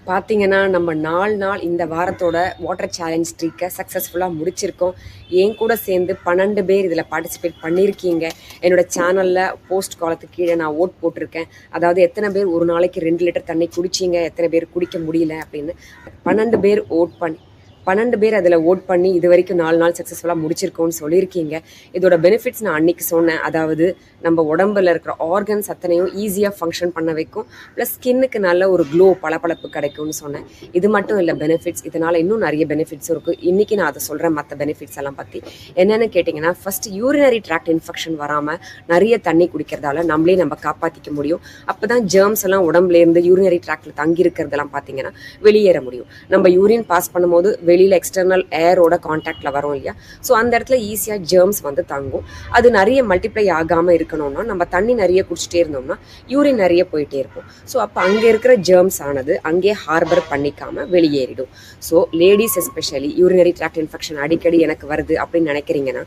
பார்த்தீங்கன்னா, நம்ம 4 நாள் இந்த வாரத்தோட வாட்டர் சேலஞ்ச் ஸ்ட்ரீக்க சக்ஸஸ்ஃபுல்லா முடிச்சிருக்கோம். என் கூட சேர்ந்து 12 பேர் இதில பார்ட்டிசிபேட் பண்ணியிருக்கீங்க. என்னோட சேனல்ல போஸ்ட் காலத்துக்கு கீழ நான் வோட் போட்டிருக்கேன். அதாவது எத்தனை பேர் ஒரு நாளைக்கு 2 லிட்டர் தண்ணி குடிச்சீங்க, எத்தனை பேர் குடிக்க முடியல அப்படின்னு. 12 பேர் வோட் பண்ணி 12 பேர் அதில் ஓட் பண்ணி இது வரைக்கும் 4 நாள் சக்ஸஸ்ஃபுல்லாக முடிச்சிருக்கோன்னு சொல்லியிருக்கீங்க. இதோட பெனிஃபிட்ஸ் நான் அன்றைக்கி சொன்னேன். அதாவது நம்ம உடம்புல இருக்கிற ஆர்கன்ஸ் அத்தனையும் ஈஸியாக ஃபங்க்ஷன் பண்ண வைக்கும். ப்ளஸ் ஸ்கின்னுக்கு நல்ல ஒரு க்ளோ பளபளப்பு கிடைக்கும்னு சொன்னேன். இது மட்டும் இல்லை பெனிஃபிட்ஸ், இதனால் இன்னும் நிறைய பெனிஃபிட்ஸ் இருக்குது. இன்றைக்கி நான் அதை சொல்கிறேன் மற்ற பெனிஃபிட்ஸ் எல்லாம் பற்றி. என்னென்னு கேட்டிங்கன்னா, ஃபஸ்ட்டு யூரினரி ட்ராக்ட் இன்ஃபெக்ஷன் வராமல் நிறைய தண்ணி குடிக்கிறதால நம்ம காப்பாற்றிக்க முடியும். அப்போ தான் ஜேர்ம்ஸ் எல்லாம் உடம்புலேருந்து யூரினரி ட்ராக்டில் தங்கி இருக்கிறதெல்லாம் பார்த்தீங்கன்னா வெளியேற முடியும். நம்ம யூரின் பாஸ் பண்ணும்போது வெளியில் எக்ஸ்டர்னல் ஏரோட கான்டாக்டில் வரும் இல்லையா, ஸோ அந்த இடத்துல ஈஸியாக ஜேர்ம்ஸ் வந்து தங்கும். அது நிறைய மல்டிப்ளை ஆகாமல் இருக்கணும்னா நம்ம தண்ணி நிறைய குடிச்சிட்டே இருந்தோம்னா யூரின் நிறைய போயிட்டே இருக்கும். ஸோ அப்போ அங்கே இருக்கிற ஜேர்ம்ஸ் ஆனது அங்கே ஹார்பர் பண்ணிக்காமல் வெளியேறிடும். So ladies especially urinary tract infection அடிக்கடி எனக்கு வருது அப்படின்னு நினைக்கிறீங்கன்னா,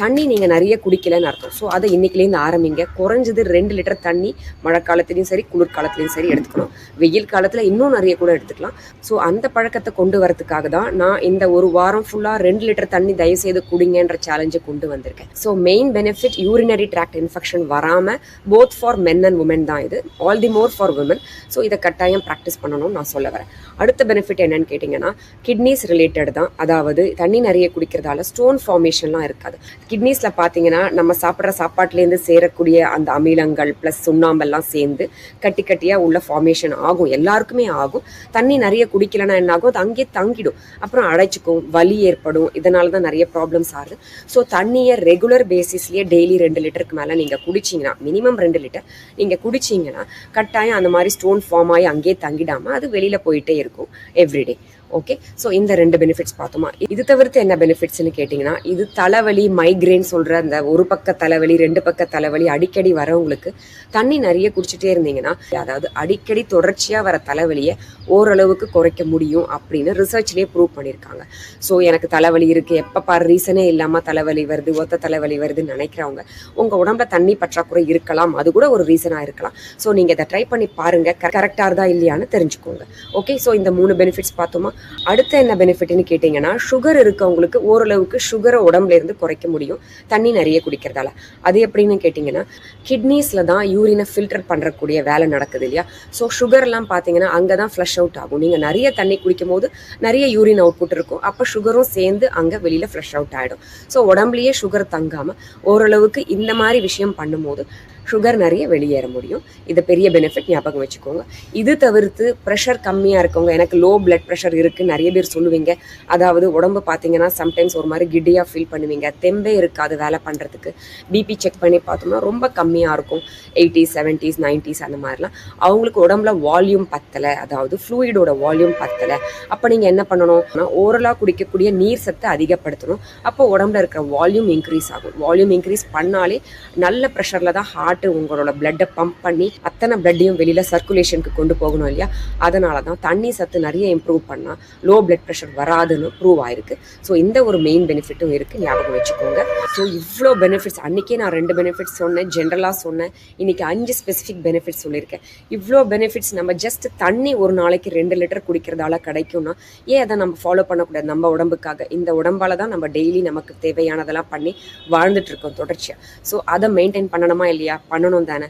தண்ணி நீங்கள் நிறைய குடிக்கலன்னு அர்த்தம். ஸோ அதை இன்றைக்கிலேருந்து ஆரம்பிங்க. குறைஞ்சது 2 லிட்டர் தண்ணி மழை காலத்துலேயும் சரி குளிர்காலத்துலேயும் சரி எடுத்துக்கணும். வெயில் காலத்தில் இன்னும் நிறைய கூட எடுத்துக்கலாம். ஸோ அந்த பழக்கத்தை கொண்டு வரதுக்காக தான் நான் இந்த ஒரு வாரம் ஃபுல்லாக 2 லிட்டர் தண்ணி தயவுசெய்து குடிங்கன்ற சேலஞ்சை கொண்டு வந்திருக்கேன். So main benefit urinary tract infection வராமல் both for men and women தான் இது. All the more for women. So இதை கட்டாயம் ப்ராக்டிஸ் பண்ணணும்னு நான் சொல்ல வரேன். அடுத்த பெனிஃபிட் என்னன்னு கேட்டிங்கன்னா, கிட்னிஸ் ரிலேட்டட் தான். அதாவது தண்ணி நிறைய குடிக்கிறதால ஸ்டோன் ஃபார்மேஷன்லாம் இருக்காது. கிட்னிஸில் பார்த்தீங்கன்னா நம்ம சாப்பிட்ற சாப்பாட்லேருந்து சேரக்கூடிய அந்த அமிலங்கள் ப்ளஸ் சுண்ணாம்பெல்லாம் சேர்ந்து கட்டி கட்டியாக உள்ள ஃபார்மேஷன் ஆகும். எல்லாருக்குமே ஆகும். தண்ணி நிறைய குடிக்கலன்னா என்ன ஆகும், அது அங்கேயே தங்கிடும். அப்புறம் அடைச்சிக்கும், வலி ஏற்படும். இதனால தான் நிறைய ப்ராப்ளம்ஸ் ஆகுது. ஸோ தண்ணியை ரெகுலர் பேசிஸ்லேயே டெய்லி 2 லிட்டருக்கு மேலே நீங்கள் குடிச்சிங்கன்னா, மினிமம் 2 லிட்டர் நீங்கள் குடிச்சிங்கன்னா கட்டாயம் அந்த மாதிரி ஸ்டோன் ஃபார்ம் ஆகி அங்கேயே தங்கிடாமல் அது வெளியில் போயிட்டே இருக்கும் எவ்ரிடே. ஓகே, ஸோ இந்த 2 பெனிஃபிட்ஸ் பார்த்தோமா. இது தவிர்த்து என்ன பெனிஃபிட்ஸ்னு கேட்டிங்கன்னா, இது தலைவலி மைக்ரேன் சொல்கிற அந்த ஒரு பக்க தலைவலி 2 பக்க தலைவலி அடிக்கடி வரவங்களுக்கு தண்ணி நிறைய குடிச்சிட்டே இருந்தீங்கன்னா, அதாவது அடிக்கடி தொடர்ச்சியாக வர தலைவலியை ஓரளவுக்கு குறைக்க முடியும் அப்படின்னு ரிசர்ச்லேயே ப்ரூவ் பண்ணியிருக்காங்க. ஸோ எனக்கு தலைவலி இருக்குது, எப்போ பாரு ரீசனே இல்லாமல் தலைவலி வருது, ஒத்த தலைவலி வருதுன்னு நினைக்கிறவங்க உங்கள் உடம்புல தண்ணி பற்றாக்குறை இருக்கலாம். அது கூட ஒரு ரீசனாக இருக்கலாம். ஸோ நீங்கள் இதை ட்ரை பண்ணி பாருங்கள், கரெக்டாக இருந்தா இல்லையான்னு தெரிஞ்சுக்கோங்க. ஓகே, ஸோ இந்த 3 பெனிஃபிட்ஸ் பார்த்தோமா. அடுத்த என்ன பெனிஃபிட்னு கேட்டிங்கன்னா, சுகர் இருக்கவங்களுக்கு ஓரளவுக்கு சுகரை உடம்புல இருந்து குறைக்க முடியும் தண்ணி நிறைய குடிக்கிறதால. அது எப்படின்னு கேட்டிங்கன்னா, கிட்னிஸில் தான் யூரினை ஃபில்டர் பண்ணுறக்கூடிய வேலை நடக்குது இல்லையா. ஸோ சுகர்லாம் பார்த்தீங்கன்னா அங்கே தான் ஃப்ளஷ் அவுட் ஆகும். நீங்கள் நிறைய தண்ணி குடிக்கும் போது நிறைய யூரின் அவுட்புட் இருக்கும். அப்போ சுகரும் சேர்ந்து அங்கே வெளியில் ஃப்ளஷ் அவுட் ஆகிடும். ஸோ உடம்புலையே சுகர் தங்காமல் ஓரளவுக்கு இந்த மாதிரி விஷயம் பண்ணும்போது சுகர் நிறைய வெளியேற முடியும். இது பெரிய பெனிஃபிட், ஞாபகம் வச்சுக்கோங்க. இது தவிர்த்து ப்ரெஷர் கம்மியாக இருக்கவங்க, எனக்கு லோ பிளட் ப்ரெஷர் இருக்குன்னு நிறைய பேர் சொல்லுவீங்க. அதாவது உடம்பு பார்த்தீங்கன்னா சம்டைம்ஸ் ஒரு மாதிரி கிட்டியாக ஃபீல் பண்ணுவீங்க, தெம்பே இருக்காது வேலை பண்ணுறதுக்கு. பிபி செக் பண்ணி பார்த்தோம்னா ரொம்ப கம்மியாக இருக்கும், 80s 70s 90s அந்த மாதிரிலாம். அவங்களுக்கு உடம்புல வால்யூம் பத்தலை, அதாவது ஃப்ளூயிடோட வால்யூம் பத்தலை. அப்போ நீங்கள் என்ன பண்ணணும்னா, ஓரலாக குடிக்கக்கூடிய நீர் சத்தை அதிகப்படுத்தணும். அப்போ உடம்புல இருக்கிற வால்யூம் இன்க்ரீஸ் ஆகும். வால்யூம் இன்க்ரீஸ் பண்ணாலே நல்ல ப்ரெஷரில் தான் ஹார்ட் உங்களோட பிளட்டை பம்ப் பண்ணி அத்தனை பிளட்டையும் வெளியில சர்க்குலேஷனுக்கு கொண்டு போகணும் இல்லையா. அதனால தான் தண்ணி சத்து நிறைய இம்ப்ரூவ் பண்ணா லோ பிளட் ப்ரெஷர் வராதுன்னு ப்ரூவ் ஆயிருக்கு. ஸோ இந்த ஒரு மெயின் பெனிஃபிட்டும் இருக்கு, ஞாபகம் வச்சுக்கோங்க. ஸோ இவ்வளோ பெனிஃபிட்ஸ், அன்னைக்கே நான் 2 பெனிஃபிட்ஸ் சொன்னேன், ஜென்ரலாக சொன்னேன். இன்னைக்கு 5 ஸ்பெசிஃபிக் பெனிஃபிட்ஸ் சொல்லியிருக்கேன். இவ்வளோ பெனிஃபிட்ஸ் நம்ம ஜஸ்ட் தண்ணி ஒரு நாளைக்கு 2 லிட்டர் குடிக்கிறதால கிடைக்கும்னா ஏன் அதை நம்ம ஃபாலோ பண்ணக்கூடாது நம்ம உடம்புக்காக? இந்த உடம்பால தான் நம்ம டெய்லி நமக்கு தேவையானதெல்லாம் பண்ணி வாழ்ந்துட்டு இருக்கோம் தொடர்ச்சியாக. ஸோ அதை மெயின்டைன் பண்ணணுமா இல்லையா? பண்ணணும் தானே.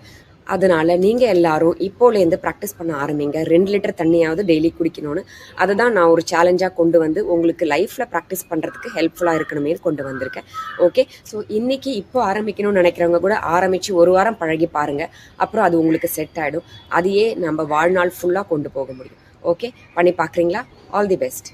அதனால் நீங்கள் எல்லாரும் இப்போலேருந்து ப்ராக்டிஸ் பண்ண ஆரம்பிங்க. 2 லிட்டர் தண்ணியாவது டெய்லி குடிக்கணும்னு. அதை தான் நான் ஒரு சேலஞ்சாக கொண்டு வந்து உங்களுக்கு லைஃப்பில் ப்ராக்டிஸ் பண்ணுறதுக்கு ஹெல்ப்ஃபுல்லாக இருக்கணுமே கொண்டு வந்திருக்கேன். ஓகே, ஸோ இன்றைக்கி இப்போ ஆரம்பிக்கணும்னு நினைக்கிறவங்க கூட ஆரம்பித்து ஒரு வாரம் பழகி பாருங்கள். அப்புறம் அது உங்களுக்கு செட் ஆகிடும். அதையே நம்ம வாழ்நாள் ஃபுல்லாக கொண்டு போக முடியும். ஓகே, பண்ணி பார்க்குறீங்களா? All the best.